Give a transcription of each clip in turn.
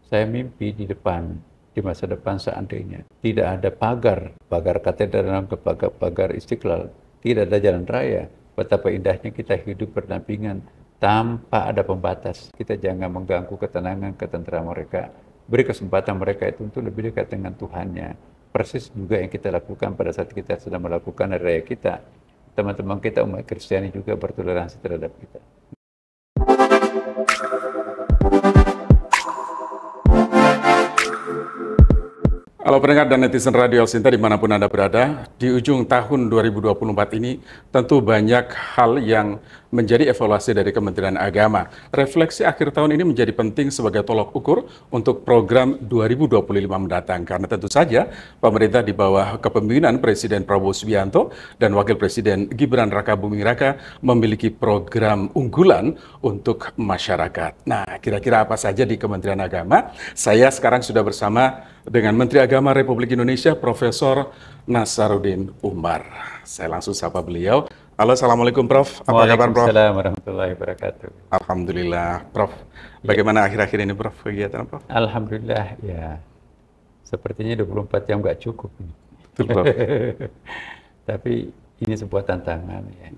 Saya mimpi di depan, di masa depan seandainya tidak ada pagar katedral dan pagar Istiqlal, tidak ada jalan raya, betapa indahnya kita hidup berdampingan tanpa ada pembatas. Kita jangan mengganggu ketenangan, ketentraman mereka. Beri kesempatan mereka itu untuk lebih dekat dengan Tuhannya. Persis juga yang kita lakukan pada saat kita sedang melakukan hari raya kita. Teman-teman kita umat Kristiani juga bertoleransi terhadap kita. Halo pendengar dan netizen Radio El Sinta dimanapun Anda berada, di ujung tahun 2024 ini tentu banyak hal yang menjadi evaluasi dari Kementerian Agama. Refleksi akhir tahun ini menjadi penting sebagai tolok ukur untuk program 2025 mendatang. Karena tentu saja pemerintah di bawah kepemimpinan Presiden Prabowo Subianto dan Wakil Presiden Gibran Rakabuming Raka memiliki program unggulan untuk masyarakat. Nah, kira-kira apa saja di Kementerian Agama? Saya sekarang sudah bersama dengan Menteri Agama Republik Indonesia, Profesor Nasaruddin Umar. Saya langsung sapa beliau. Halo, Assalamualaikum Prof. Apa kabar Prof? Waalaikumsalam warahmatullahi wabarakatuh. Alhamdulillah, Prof. Bagaimana akhir-akhir ini Prof kegiatan Prof? Alhamdulillah, ya. Sepertinya 24 jam nggak cukup. Betul Prof. Tapi ini sebuah tantangan ya.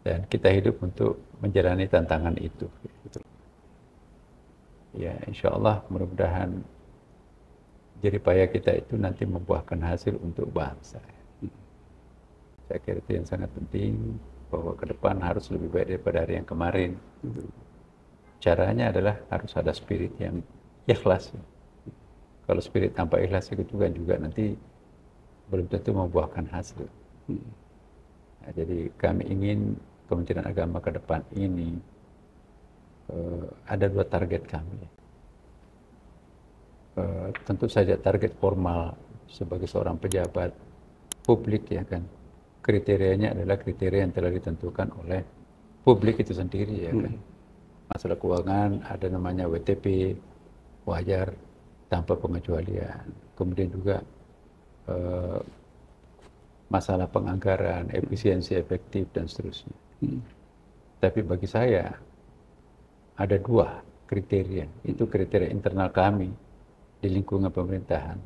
Dan kita hidup untuk menjalani tantangan itu. Betul. Ya, insya Allah mudah-mudahan jeripaya kita itu nanti membuahkan hasil untuk bangsa. Saya kira itu yang sangat penting, bahwa ke depan harus lebih baik daripada hari yang kemarin. Caranya adalah harus ada spirit yang ikhlas. Kalau spirit tanpa ikhlas itu kan juga nanti belum tentu membuahkan hasil. Nah, jadi kami ingin Kementerian Agama ke depan ini ada 2 target kami. Tentu saja target formal sebagai seorang pejabat publik ya kan, kriterianya adalah kriteria yang telah ditentukan oleh publik itu sendiri ya kan. Masalah keuangan ada namanya WTP, wajar tanpa pengecualian. Kemudian juga masalah penganggaran, efisiensi, efektif dan seterusnya. Tapi bagi saya ada 2 kriteria, itu kriteria internal kami di lingkungan pemerintahan.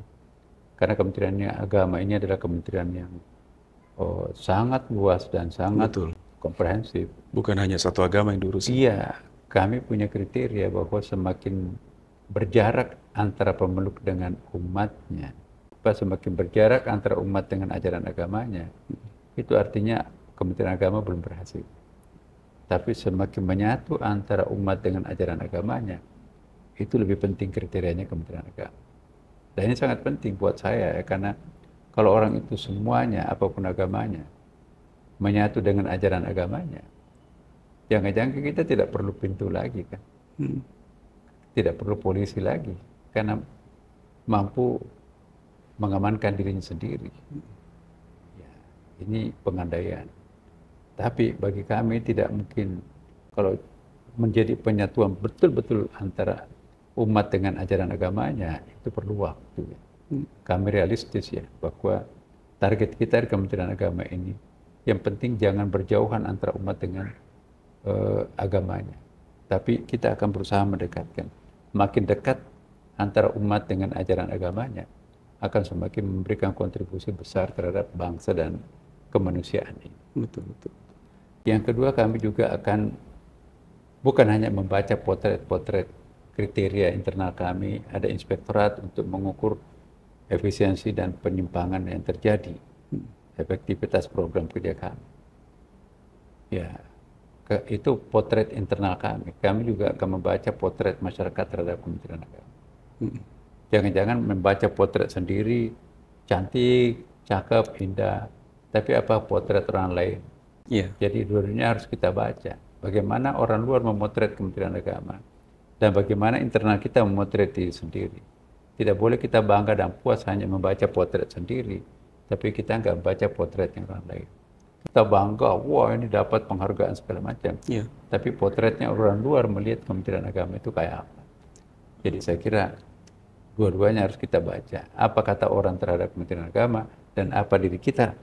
Karena Kementerian Agama ini adalah kementerian yang sangat luas dan sangat komprehensif. Bukan hanya satu agama yang diurus. Iya, kami punya kriteria bahwa semakin berjarak antara pemeluk dengan umatnya, semakin berjarak antara umat dengan ajaran agamanya, itu artinya Kementerian Agama belum berhasil. Tapi semakin menyatu antara umat dengan ajaran agamanya, itu lebih penting kriterianya Kementerian Agama. Dan ini sangat penting buat saya ya, karena kalau orang itu semuanya, apapun agamanya, menyatu dengan ajaran agamanya, jangan-jangan kita tidak perlu pintu lagi kan. Tidak perlu polisi lagi, karena mampu mengamankan dirinya sendiri. Ya, ini pengandaian. Tapi bagi kami tidak mungkin kalau menjadi penyatuan betul-betul antara umat dengan ajaran agamanya, itu perlu waktu. Kami realistis ya, bahwa target kita di Kementerian Agama ini, yang penting jangan berjauhan antara umat dengan agamanya. Tapi kita akan berusaha mendekatkan. Makin dekat antara umat dengan ajaran agamanya, akan semakin memberikan kontribusi besar terhadap bangsa dan kemanusiaan ini. Betul. Yang kedua, kami juga akan bukan hanya membaca potret-potret kriteria internal kami, ada inspektorat untuk mengukur efisiensi dan penyimpangan yang terjadi, efektivitas program kerja kami. Ya, itu potret internal kami. Kami juga akan membaca potret masyarakat terhadap Kementerian Agama. Jangan-jangan membaca potret sendiri, cantik, cakep, indah, tapi apa potret orang lain? Jadi dua-duanya harus kita baca. Bagaimana orang luar memotret Kementerian Agama, dan bagaimana internal kita memotret diri sendiri. Tidak boleh kita bangga dan puas hanya membaca potret sendiri, tapi kita nggak baca potret yang orang lain. Kita bangga, wah ini dapat penghargaan segala macam. Tapi potretnya orang luar melihat Kementerian Agama itu kayak apa. Jadi saya kira dua-duanya harus kita baca. Apa kata orang terhadap Kementerian Agama, dan apa diri kita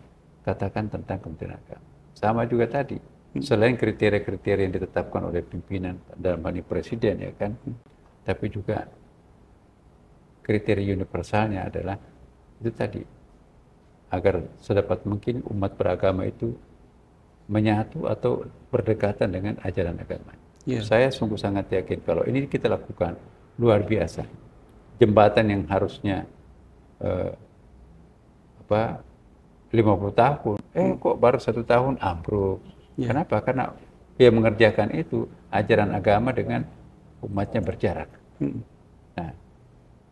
katakan tentang Kementerian Agama. Sama juga tadi, selain kriteria-kriteria yang ditetapkan oleh pimpinan dalam hal ini presiden ya kan, tapi juga kriteria universalnya adalah itu tadi, agar sedapat mungkin umat beragama itu menyatu atau berdekatan dengan ajaran agama. Yeah. Saya sungguh sangat yakin kalau ini kita lakukan, luar biasa. Jembatan yang harusnya 50 tahun, kok baru 1 tahun ambruk. Yeah. Kenapa? Karena dia mengerjakan itu ajaran agama dengan umatnya berjarak. Nah,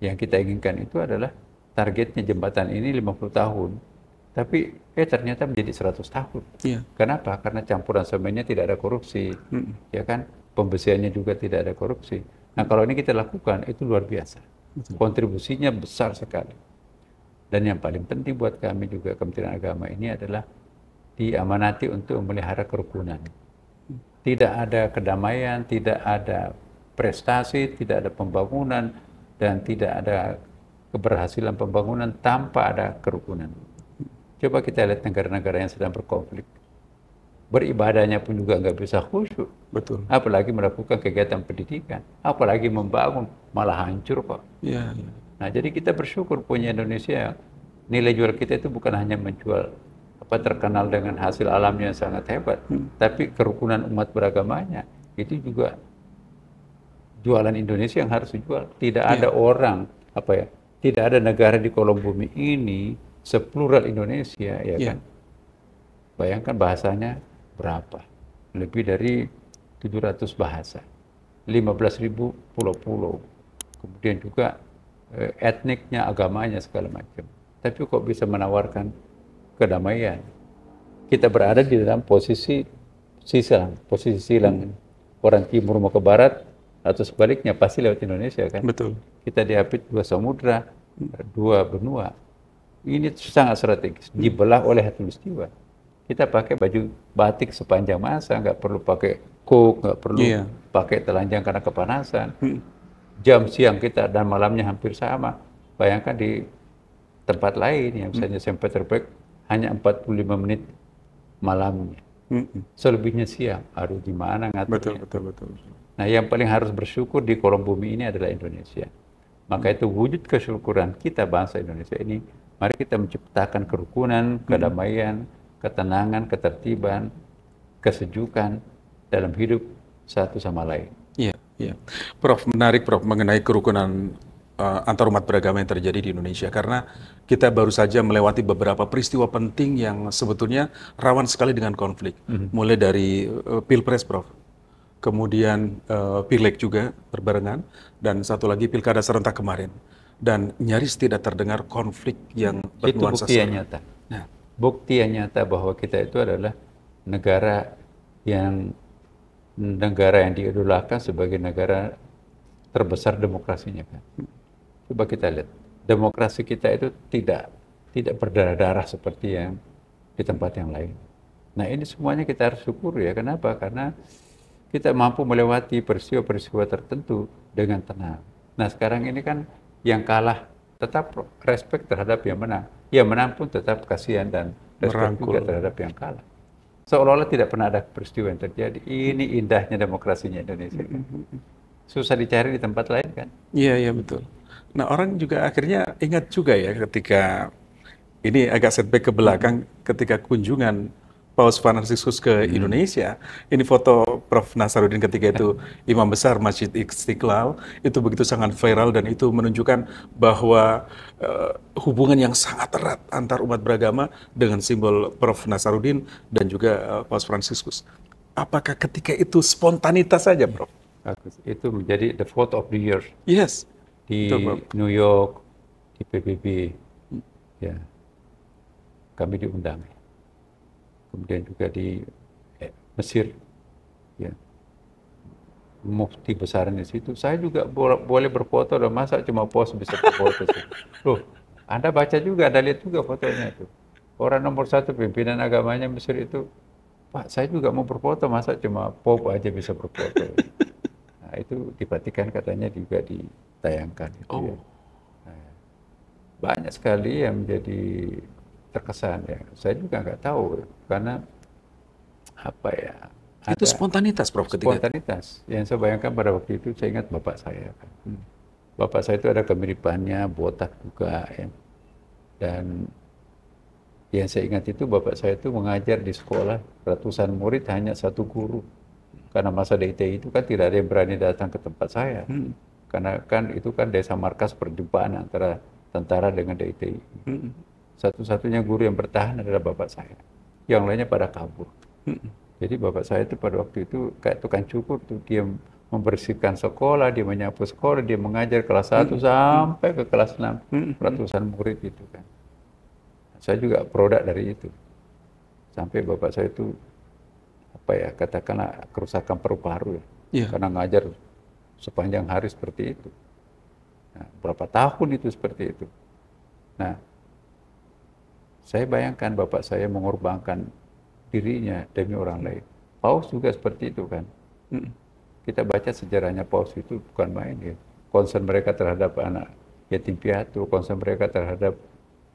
yang kita inginkan itu adalah targetnya jembatan ini 50 tahun, tapi ternyata menjadi 100 tahun. Yeah. Kenapa? Karena campuran semennya tidak ada korupsi, ya kan? Pembesiannya juga tidak ada korupsi. Nah, kalau ini kita lakukan itu luar biasa. Kontribusinya besar sekali. Dan yang paling penting buat kami juga Kementerian Agama ini adalah diamanati untuk memelihara kerukunan. Tidak ada kedamaian, tidak ada prestasi, tidak ada pembangunan, dan tidak ada keberhasilan pembangunan tanpa ada kerukunan. Coba kita lihat negara-negara yang sedang berkonflik. Beribadahnya pun juga nggak bisa khusyuk. Betul. Apalagi melakukan kegiatan pendidikan. Apalagi membangun, malah hancur kok. Yeah. Nah, jadi kita bersyukur punya Indonesia. Nilai jual kita itu bukan hanya menjual terkenal dengan hasil alamnya yang sangat hebat, tapi kerukunan umat beragamanya itu juga jualan Indonesia yang harus dijual. Tidak ada orang tidak ada negara di kolom bumi ini seplural Indonesia, ya kan? Bayangkan bahasanya berapa? Lebih dari 700 bahasa, 15.000 pulau-pulau, kemudian juga etniknya, agamanya, segala macam. Tapi kok bisa menawarkan kedamaian? Kita berada di dalam posisi silang. Orang timur mau ke barat atau sebaliknya pasti lewat Indonesia kan? Betul. Kita diapit 2 samudra, 2 benua. Ini sangat strategis, dibelah oleh Khatulistiwa. Kita pakai baju batik sepanjang masa, nggak perlu pakai kuk, nggak perlu pakai telanjang karena kepanasan. Jam siang kita dan malamnya hampir sama. Bayangkan di tempat lain yang misalnya St. Petersburg hanya 45 menit malamnya. Selebihnya siang. Aduh, gimana ngaturnya? Betul. Nah, yang paling harus bersyukur di kolom bumi ini adalah Indonesia. Maka itu wujud kesyukuran kita bangsa Indonesia ini. Mari kita menciptakan kerukunan, kedamaian, ketenangan, ketertiban, kesejukan dalam hidup satu sama lain. Iya. Prof, menarik Prof mengenai kerukunan antar umat beragama yang terjadi di Indonesia, karena kita baru saja melewati beberapa peristiwa penting yang sebetulnya rawan sekali dengan konflik. Mulai dari Pilpres, Prof. Kemudian Pileg juga berbarengan, dan satu lagi Pilkada serentak kemarin. Dan nyaris tidak terdengar konflik yang bernuansa itu bukti yang nyata. Nah, bukti yang nyata bahwa kita itu adalah negara yang diidolakan sebagai negara terbesar demokrasinya kan. Coba kita lihat, demokrasi kita itu tidak berdarah-darah seperti yang di tempat yang lain. Nah, ini semuanya kita harus syukur ya. Kenapa? Karena kita mampu melewati peristiwa-peristiwa tertentu dengan tenang. Nah, sekarang ini kan yang kalah tetap respect terhadap yang menang. Yang menang pun tetap kasihan dan respect juga terhadap yang kalah. Seolah-olah tidak pernah ada peristiwa yang terjadi. Ini indahnya demokrasinya Indonesia. Susah dicari di tempat lain kan? Iya, betul. Nah, orang juga akhirnya ingat juga ya ketika ini agak setback ke belakang ketika kunjungan Paus Fransiskus ke Indonesia. Ini foto Prof. Nasaruddin ketika itu Imam Besar Masjid Istiqlal, itu begitu sangat viral dan itu menunjukkan bahwa hubungan yang sangat erat antar umat beragama dengan simbol Prof. Nasaruddin dan juga Paus Fransiskus. Apakah ketika itu spontanitas saja, Prof? Itu menjadi the photo of the year. Yes. Di New York, di PBB, ya, kami diundang. Kemudian juga di Mesir, ya, mufti besar di situ. Saya juga boleh berfoto, dan masa cuma pos bisa berfoto sih. Loh, Anda baca juga, Anda lihat juga fotonya itu. Orang nomor 1 pimpinan agamanya Mesir itu, Pak, saya juga mau berfoto, masa cuma pop aja bisa berfoto. Nah, itu diperhatikan katanya juga ditayangkan. Gitu, ya. Nah, banyak sekali yang menjadi terkesan ya. Saya juga nggak tahu karena apa ya. Itu spontanitas, Prof. Ketika spontanitas. Yang saya bayangkan pada waktu itu, saya ingat bapak saya kan. Bapak saya itu ada kemiripannya, botak juga ya. Dan yang saya ingat itu bapak saya itu mengajar di sekolah ratusan murid hanya satu guru. Karena masa DITI itu kan tidak ada yang berani datang ke tempat saya. Karena kan itu kan desa markas perjumpaan antara tentara dengan DITI. Satu-satunya guru yang bertahan adalah bapak saya. Yang lainnya pada kabur. Jadi bapak saya itu pada waktu itu kayak tukang cukur tuh, dia membersihkan sekolah, dia menyapu sekolah, dia mengajar kelas 1 sampai ke kelas 6, ratusan murid itu kan. Saya juga produk dari itu. Sampai bapak saya itu apa ya, katakanlah kerusakan paru-paru ya. Karena ngajar sepanjang hari seperti itu. Nah, berapa tahun itu seperti itu. Nah, saya bayangkan bapak saya mengorbankan dirinya demi orang lain. Paus juga seperti itu kan. Kita baca sejarahnya Paus itu bukan main ya. Concern mereka terhadap anak yatim piatu, concern mereka terhadap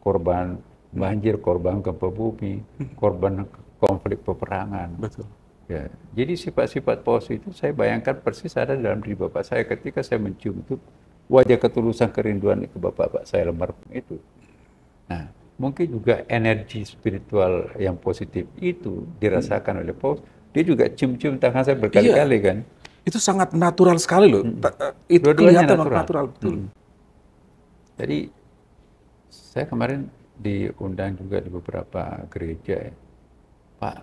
korban banjir, korban gempa bumi, korban konflik peperangan. Betul. Ya, jadi sifat-sifat Paus itu saya bayangkan persis ada dalam diri bapak saya ketika saya mencium itu wajah ketulusan kerinduan ke bapak saya almarhum itu. Nah, mungkin juga energi spiritual yang positif itu dirasakan oleh Paus. Dia juga cium-cium tangan saya berkali-kali kan. Itu sangat natural sekali loh. Itu Dua-duanya kelihatan natural. Betul. Jadi saya kemarin diundang juga di beberapa gereja ya. Pak,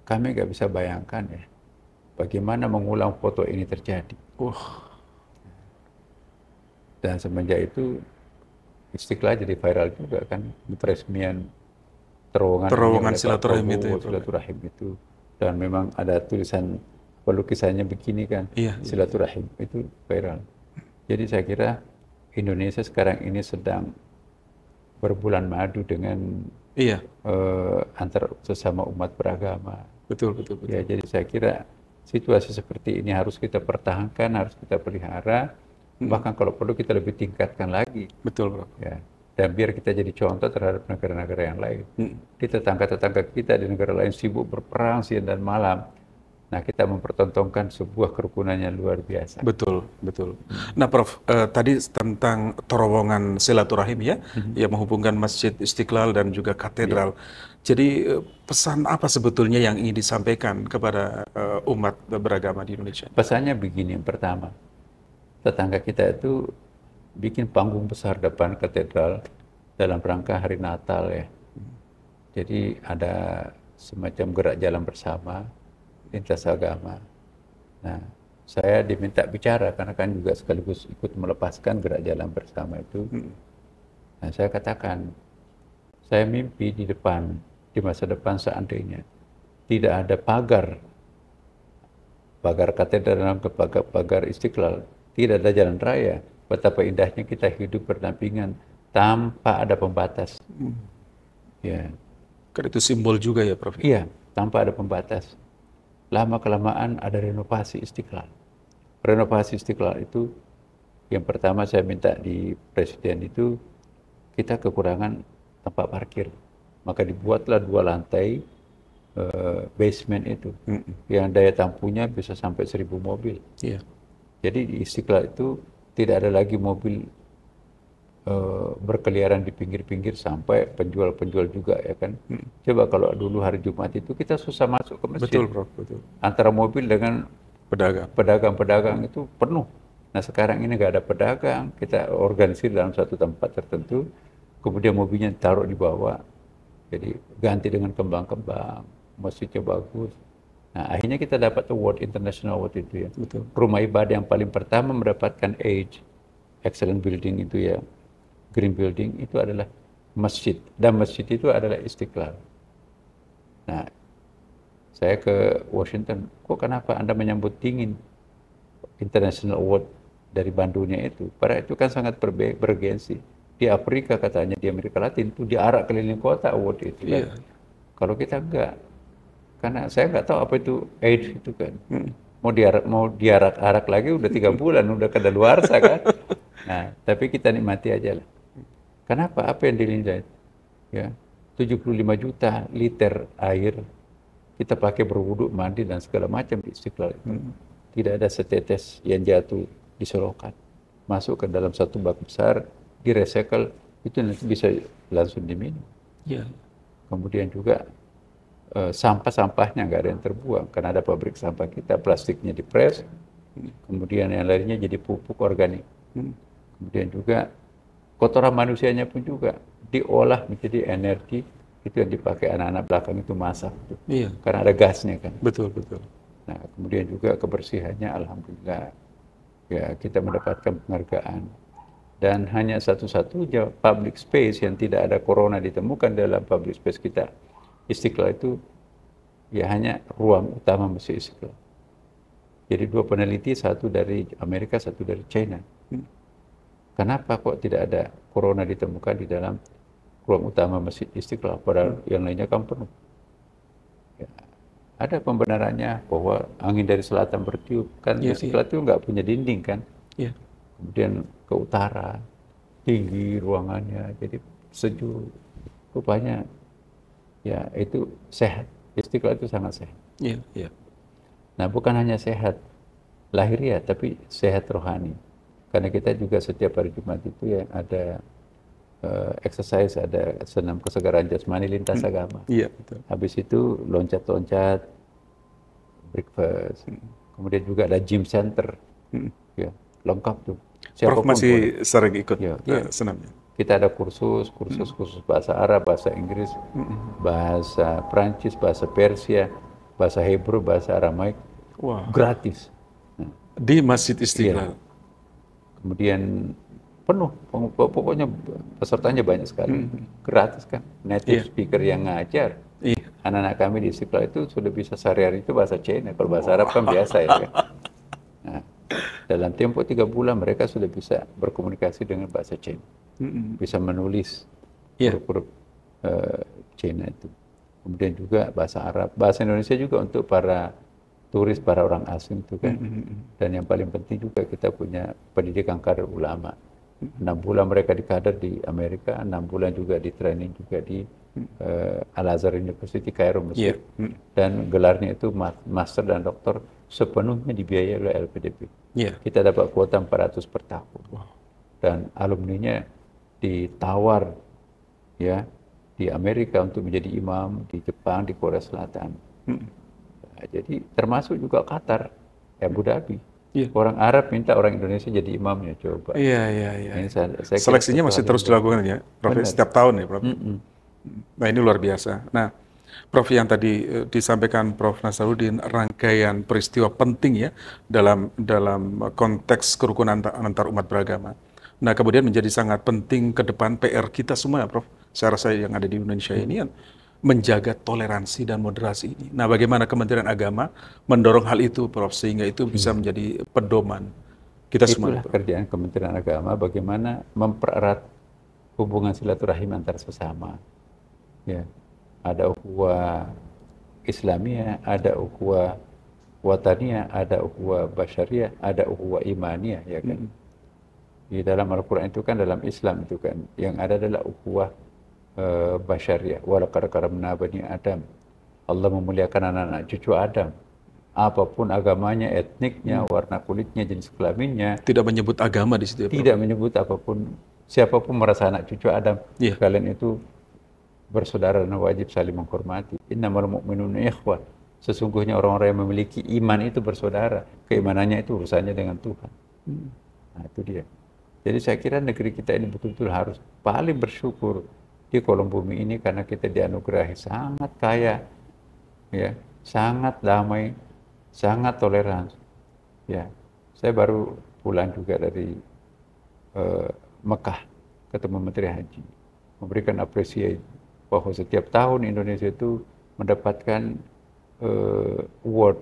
kami nggak bisa bayangkan ya bagaimana mengulang foto ini terjadi. Dan semenjak itu Istiqlal jadi viral juga kan, peresmian terowongan silaturahim itu. Silaturahim itu. Dan memang ada tulisan lukisannya begini kan, silaturahim itu viral. Jadi saya kira Indonesia sekarang ini sedang berbulan madu dengan antar sesama umat beragama. Betul. Ya, jadi saya kira situasi seperti ini harus kita pertahankan, harus kita pelihara, bahkan kalau perlu kita lebih tingkatkan lagi. Betul, Bro. Ya. Dan biar kita jadi contoh terhadap negara-negara yang lain. Di tetangga-tetangga kita di negara lain sibuk berperang siang dan malam. Nah, kita mempertontonkan sebuah kerukunan yang luar biasa. Betul. Nah, Prof, tadi tentang terowongan silaturahim ya, yang menghubungkan Masjid Istiqlal dan juga katedral. Jadi pesan apa sebetulnya yang ingin disampaikan kepada umat beragama di Indonesia? Pesannya begini, yang pertama, tetangga kita itu bikin panggung besar depan katedral dalam rangka hari Natal ya. Jadi ada semacam gerak jalan bersama lintas agama. Nah, saya diminta bicara karena kan juga sekaligus ikut melepaskan gerak jalan bersama itu. Nah, saya katakan, saya mimpi di masa depan seandainya tidak ada pagar katedral dan pagar Istiqlal, tidak ada jalan raya, betapa indahnya kita hidup berdampingan tanpa ada pembatas. Ya. Kan itu simbol juga ya, Prof? Iya, tanpa ada pembatas. Lama-kelamaan ada renovasi Istiqlal. Renovasi Istiqlal itu, yang pertama saya minta di Presiden itu, kita kekurangan tempat parkir. Maka dibuatlah 2 lantai basement itu, yang daya tampungnya bisa sampai 1.000 mobil. Jadi di Istiqlal itu tidak ada lagi mobil berkeliaran di pinggir-pinggir sampai penjual-penjual juga ya kan. Coba kalau dulu hari Jumat itu kita susah masuk ke masjid. Betul, Prof. Betul. Antara mobil dengan pedagang itu penuh. Nah, sekarang ini nggak ada pedagang, kita organisir dalam satu tempat tertentu, kemudian mobilnya taruh di bawah, jadi ganti dengan kembang-kembang, masjidnya bagus. Nah, akhirnya kita dapat award, international award itu ya. Betul. Rumah ibadah yang paling pertama mendapatkan excellent building itu ya, green building itu adalah masjid, dan masjid itu adalah Istiqlal. Nah, saya ke Washington, kok kenapa Anda menyambut dingin international award dari Bandungnya itu? Padahal itu kan sangat bergensi. Di Afrika katanya, di Amerika Latin itu diarak keliling kota award itu kan. Kalau kita enggak, karena saya nggak tahu apa itu AIDS itu kan. Mau diarak-arak lagi udah 3 bulan, udah kadaluarsa kan. Nah, tapi kita nikmati aja lah. Kenapa? Apa yang dinilai? Ya, 75 juta liter air kita pakai berwuduk, mandi dan segala macam di Istiqlal itu. Tidak ada setetes yang jatuh di selokan. masuk ke dalam satu bak besar, direcycle, itu nanti bisa langsung diminum. Iya. Kemudian juga sampah-sampahnya nggak ada yang terbuang, karena ada pabrik sampah kita, plastiknya dipres, kemudian yang lainnya jadi pupuk organik. Kemudian juga kotoran manusianya pun juga diolah menjadi energi, itu yang dipakai anak-anak belakang itu masak, Iya. karena ada gasnya kan. Betul, betul. Nah, kemudian juga kebersihannya alhamdulillah ya kita mendapatkan penghargaan. Dan hanya satu-satunya public space yang tidak ada corona ditemukan dalam public space kita, Istiqlal, itu ya hanya ruang utama Masjid Istiqlal. Jadi 2 peneliti, satu dari Amerika, satu dari China. Kenapa kok tidak ada corona ditemukan di dalam ruang utama Masjid Istiqlal, padahal yang lainnya kan penuh? Ya, ada pembenarannya bahwa angin dari selatan bertiup, kan Istiqlal itu nggak punya dinding kan. Kemudian ke utara, tinggi ruangannya, jadi sejuk. Rupanya ya itu sehat. Istiqlal itu sangat sehat. Nah, bukan hanya sehat lahiriah, tapi sehat rohani. Karena kita juga setiap hari Jumat itu ya ada exercise, ada senam kesegaran jasmani lintas agama. Betul. Habis itu loncat-loncat, breakfast. Kemudian juga ada gym center. Ya, lengkap tuh. Prof masih sering ikut senamnya? Kita ada khusus bahasa Arab, bahasa Inggris, bahasa Prancis, bahasa Persia, bahasa Hebrew, bahasa Aramaik, gratis. Di Masjid Istiqlal? Kemudian penuh, pokoknya pesertanya banyak sekali, gratis kan, native speaker yang ngajar. Anak-anak kami di Istiqlal itu sudah bisa sehari-hari itu bahasa Cina, kalau bahasa Arab kan biasa ya kan. Nah, dalam tempo 3 bulan mereka sudah bisa berkomunikasi dengan bahasa Cina, bisa menulis huruf-huruf Cina itu. Kemudian juga bahasa Arab, bahasa Indonesia juga untuk para turis, para orang asing itu kan. Dan yang paling penting juga kita punya pendidikan kader ulama. 6 bulan mereka dikader di Amerika, 6 bulan juga di training juga di Al-Azhar University Kairo, Mesir. Dan gelarnya itu master dan doktor sepenuhnya dibiayai oleh LPDP. Kita dapat kuota 400 per tahun. Dan alumninya ditawar ya di Amerika untuk menjadi imam, di Jepang, di Korea Selatan. Nah, jadi termasuk juga Qatar, Abu Dhabi. Orang Arab minta orang Indonesia jadi imamnya, coba. Ini saya seleksinya masih terus dilakukan ya, Prof, setiap tahun ya, Prof. Nah, ini luar biasa. Nah, Prof, yang tadi disampaikan Prof. Nasaruddin, rangkaian peristiwa penting ya dalam konteks kerukunan antar umat beragama. Nah, kemudian menjadi sangat penting ke depan PR kita semua ya, Prof. Saya rasa yang ada di Indonesia ini menjaga toleransi dan moderasi ini. Nah, bagaimana Kementerian Agama mendorong hal itu, Prof, sehingga itu bisa menjadi pedoman kita semua. Itulah kerjaan Kementerian Agama, bagaimana mempererat hubungan silaturahim antar sesama. Ya, ada ukhuwah Islamiyah, ada ukhuwah wataniyah, ada ukhuwah basyariyah, ada ukhuwah imaniyah, ya kan. Di dalam Al-Quran itu kan, dalam Islam itu kan, yang ada adalah ukhuwah basyariyah. Walaqad karamna bani Adam. Allah memuliakan anak-anak cucu Adam. Apapun agamanya, etniknya, warna kulitnya, jenis kelaminnya. Tidak menyebut agama di situ. Tidak menyebut apapun. Siapapun merasa anak cucu Adam, kalian itu bersaudara dan wajib saling menghormati. Innamal mu'minuna ikhwah. Sesungguhnya orang-orang yang memiliki iman itu bersaudara. Keimanannya itu urusannya dengan Tuhan. Nah, itu dia. Jadi saya kira negeri kita ini betul-betul harus paling bersyukur di kolom bumi ini, karena kita dianugerahi sangat kaya, ya, sangat damai, sangat toleran. Ya, saya baru pulang juga dari Mekah, ketemu Menteri Haji, memberikan apresiasi bahwa setiap tahun Indonesia itu mendapatkan award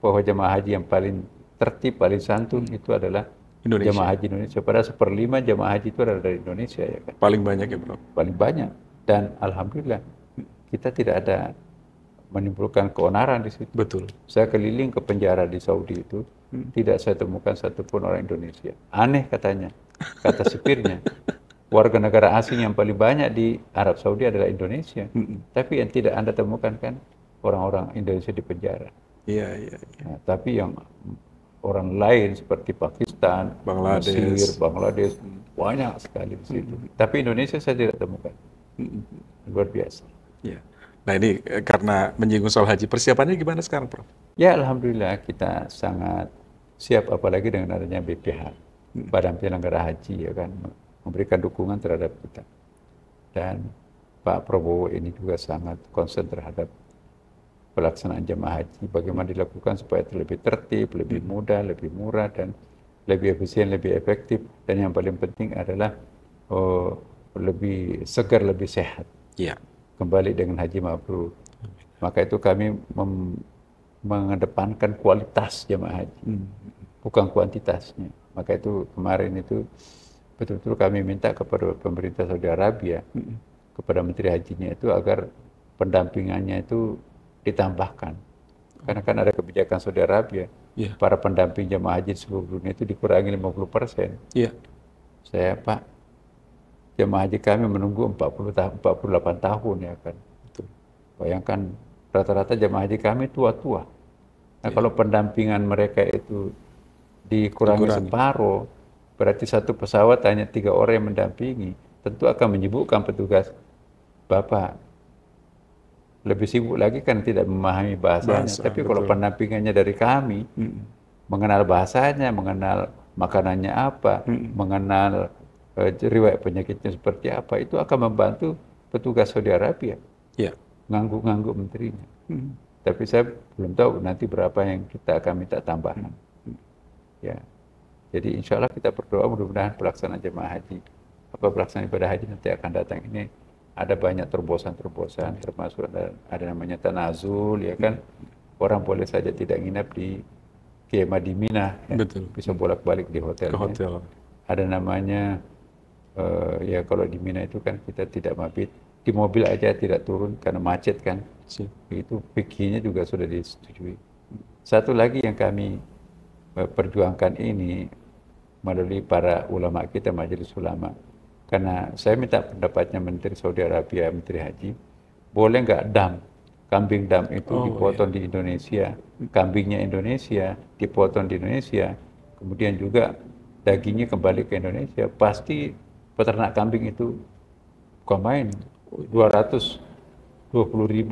bahwa jemaah haji yang paling tertib, paling santun itu adalah jemaah haji Indonesia. Padahal 1/5 jemaah haji itu adalah dari Indonesia, ya kan? Paling banyak ya, Bro? Paling banyak. Dan alhamdulillah kita tidak ada menimbulkan keonaran di situ. Betul. Saya keliling ke penjara di Saudi itu, tidak saya temukan satupun orang Indonesia. Aneh katanya, kata sipirnya. Warga negara asing yang paling banyak di Arab Saudi adalah Indonesia. Tapi yang tidak Anda temukan kan orang-orang Indonesia di penjara. Iya. Nah, tapi yang orang lain seperti Pakistan, Bangladesh. Mesir, Bangladesh, banyak sekali di situ. Tapi Indonesia saya tidak temukan. Luar biasa. Ya. Nah ini karena menyinggung soal haji, persiapannya gimana sekarang, Prof? Ya alhamdulillah kita sangat siap, apalagi dengan adanya BPH, Badan Penyelenggara Haji, ya kan, memberikan dukungan terhadap kita. Dan Pak Prabowo ini juga sangat concern terhadap pelaksanaan jemaah haji, bagaimana dilakukan supaya itu lebih tertib, lebih mudah, lebih murah, dan lebih efisien, lebih efektif, dan yang paling penting adalah lebih segar, lebih sehat. Iya. Kembali dengan haji mabrur. Maka itu kami mengedepankan kualitas jemaah haji, bukan kuantitasnya. Maka itu kemarin itu betul-betul kami minta kepada pemerintah Saudi Arabia, kepada Menteri Hajinya itu agar pendampingannya itu ditambahkan. Karena kan ada kebijakan Saudi Arabia, para pendamping jemaah haji di seluruh dunia itu dikurangi 50%. Iya. Saya, Pak, jemaah haji kami menunggu 48 tahun, ya kan. Bayangkan rata-rata jemaah haji kami tua-tua. Nah, kalau pendampingan mereka itu dikurangi separuh, berarti satu pesawat hanya 3 orang yang mendampingi, tentu akan menyibukkan petugas. Bapak lebih sibuk lagi kan tidak memahami bahasanya. Tapi kalau pendampingannya dari kami, mengenal bahasanya, mengenal makanannya apa, mengenal riwayat penyakitnya seperti apa, itu akan membantu petugas Saudi Arabia. Iya. Ngangguk-ngangguk menterinya. Tapi saya belum tahu nanti berapa yang kita akan minta tambahan. Ya. Jadi insya Allah kita berdoa mudah-mudahan pelaksanaan jemaah haji, pelaksanaan ibadah haji nanti akan datang ini ada banyak terobosan-terobosan, termasuk ada namanya tanazul, ya kan. Orang boleh saja tidak nginap di kemah di Mina, ya. Betul. Bisa bolak-balik di hotel. Ada namanya ya kalau di Mina itu kan kita tidak mabit, di mobil aja tidak turun karena macet kan. Itu fikihnya juga sudah disetujui. Satu lagi yang kami perjuangkan ini melalui para ulama kita, Majelis Ulama, karena saya minta pendapatnya Menteri Saudi Arabia, Menteri Haji, boleh nggak kambing dam itu dipotong di Indonesia, kambingnya Indonesia dipotong di Indonesia, kemudian juga dagingnya kembali ke Indonesia. Pasti peternak kambing itu bukan main, 220.000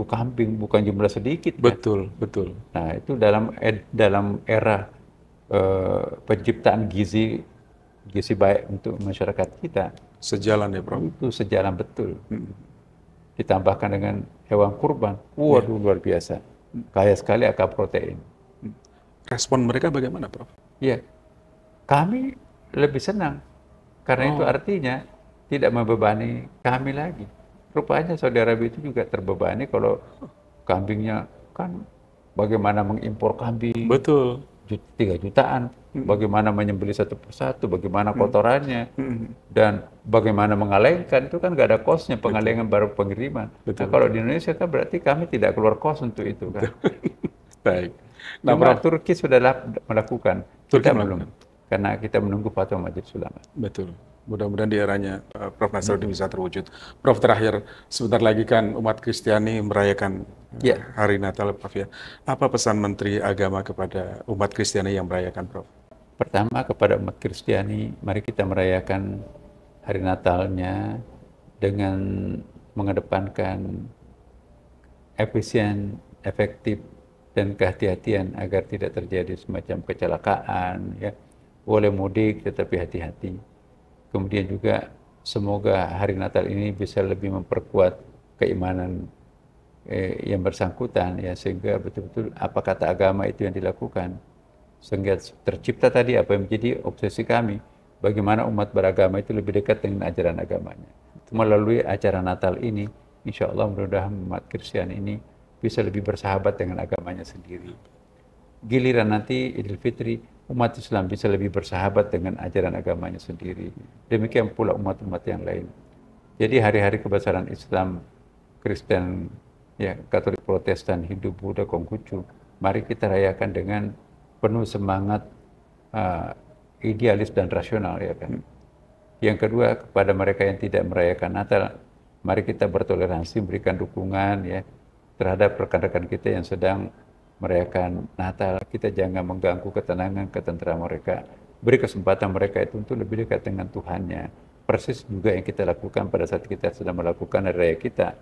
kambing, bukan jumlah sedikit. Betul, kan? Betul. Nah itu dalam era penciptaan gizi baik untuk masyarakat kita. Sejalan ya, Prof? Itu sejalan betul. Ditambahkan dengan hewan kurban, waduh luar biasa. Kaya sekali akan protein. Respon mereka bagaimana, Prof? Iya, kami lebih senang. Karena itu artinya tidak membebani kami lagi. Rupanya Saudi Arabia itu juga terbebani kalau kambingnya kan bagaimana mengimpor kambing. Betul. 3 jutaan, bagaimana menyembelih satu persatu, bagaimana kotorannya, dan bagaimana mengalengkan, itu kan nggak ada kosnya, pengalengan baru pengiriman. Nah, kalau di Indonesia kan berarti kami tidak keluar kos untuk itu kan. Baik. Nah, Turki sudah melakukan, kita belum, karena kita menunggu fatwa Majelis Ulama. Betul. Mudah-mudahan di eranya Prof. Nasruddin bisa terwujud. Prof, terakhir, sebentar lagi kan umat Kristiani merayakan hari Natal, Prof, ya. Apa pesan Menteri Agama kepada umat Kristiani yang merayakan, Prof? Pertama, kepada umat Kristiani, mari kita merayakan hari Natalnya dengan mengedepankan efisien, efektif, dan kehati-hatian agar tidak terjadi semacam kecelakaan, ya. Boleh mudik tetapi hati-hati. Kemudian juga semoga hari Natal ini bisa lebih memperkuat keimanan yang bersangkutan, ya, sehingga betul-betul apa kata agama itu yang dilakukan, sehingga tercipta tadi apa yang menjadi obsesi kami, bagaimana umat beragama itu lebih dekat dengan ajaran agamanya. Melalui acara Natal ini, insya Allah mudah-mudahan umat Kristen ini bisa lebih bersahabat dengan agamanya sendiri. Giliran nanti Idul Fitri, umat Islam bisa lebih bersahabat dengan ajaran agamanya sendiri. Demikian pula umat-umat yang lain. Jadi hari-hari kebesaran Islam, Kristen, ya, Katolik, Protestan, Hindu, Buddha, Konghucu, mari kita rayakan dengan penuh semangat idealis dan rasional, ya kan. Yang kedua, kepada mereka yang tidak merayakan Natal, mari kita bertoleransi, berikan dukungan, ya, terhadap rekan-rekan kita yang sedang merayakan Natal, kita jangan mengganggu ketenangan, ketentraman mereka. Beri kesempatan mereka itu untuk lebih dekat dengan Tuhannya. Persis juga yang kita lakukan pada saat kita sedang melakukan hari raya kita.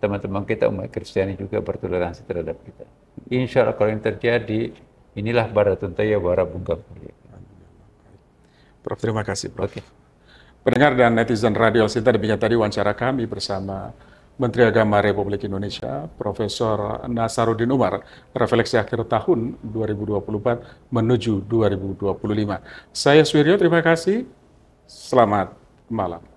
Teman-teman kita umat Kristiani juga bertoleransi terhadap kita. Insya Allah kalau ini terjadi, inilah baratun taya bara bungkam. Prof, terima kasih, Prof. Oke. Pendengar dan netizen Radio Sinta, demikian tadi wawancara kami bersama Menteri Agama Republik Indonesia, Profesor Nasaruddin Umar, refleksi akhir tahun 2024 menuju 2025. Saya Suwiryo, terima kasih. Selamat malam.